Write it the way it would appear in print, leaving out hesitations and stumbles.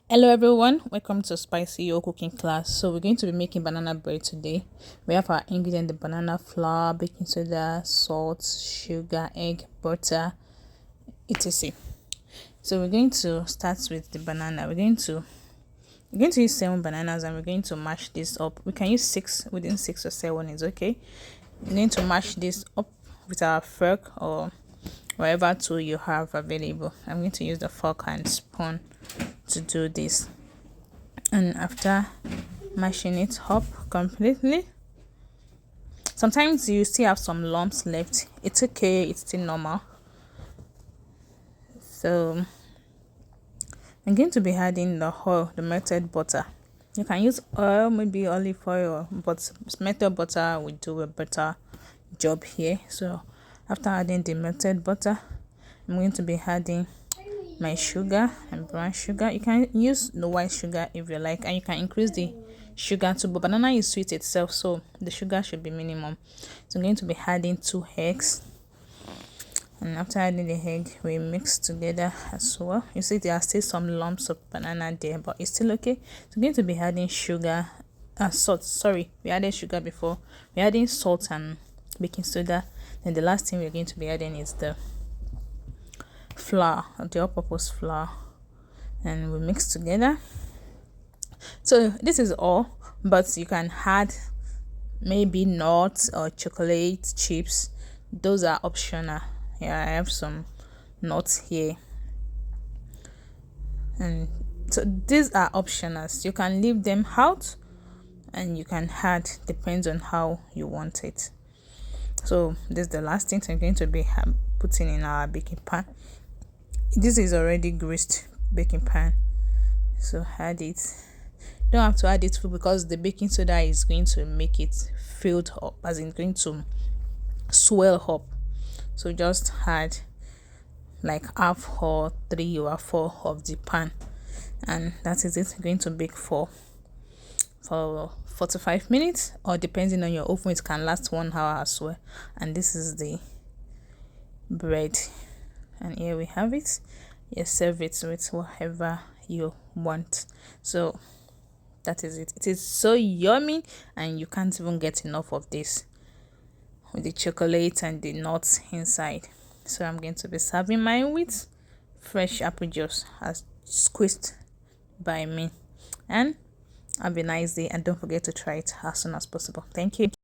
Hello everyone, welcome to Spicy Yo cooking class. So we're going to be making banana bread today. We have our ingredient: the banana flour, baking soda, salt, sugar, egg, butter, etc. So we're going to start with the banana. We're going to use 7 bananas and we're going to mash this up. We can use 6, within 6 or 7 is okay. We're going to mash this up with our fork or whatever tool you have available. I'm going to use the fork and spoon to do this. And after mashing it up completely, sometimes you still have some lumps left. It's okay, it's still normal. So I'm going to be adding the oil, the melted butter. You can use oil, maybe olive oil, but melted butter will do a better job here. So after adding the melted butter, I'm going to be adding my sugar and brown sugar. You can use the white sugar if you like, and you can increase the sugar too, but banana is sweet itself, so the sugar should be minimum. So I'm going to be adding 2 eggs, and after adding the egg, we mix together as well. You see there are still some lumps of banana there, but it's still okay. So I'm going to be adding sugar, salt. Sorry, we added sugar before. We're adding salt and baking soda. Then the last thing we're going to be adding is the flour, the all-purpose flour, and we mix together. So this is all, but you can add maybe nuts or chocolate chips. Those are optional. Yeah, I have some nuts here, and so these are optionals. You can leave them out and you can add, depends on how you want it. So this is the last thing I'm going to be putting in our baking pan. This is already greased baking pan, so add it. Don't have to add it full because the baking soda is going to make it filled up, as in going to swell up. So just add like half or 3/4 of the pan, and that is it. Going to bake for 45 minutes, or depending on your oven, it can last 1 hour as well. And this is the bread, and here we have it. You serve it with whatever you want. So that is it. It is so yummy, and you can't even get enough of this with the chocolate and the nuts inside. So I'm going to be serving mine with fresh apple juice as squeezed by me. And have a nice day, and don't forget to try it as soon as possible. Thank you.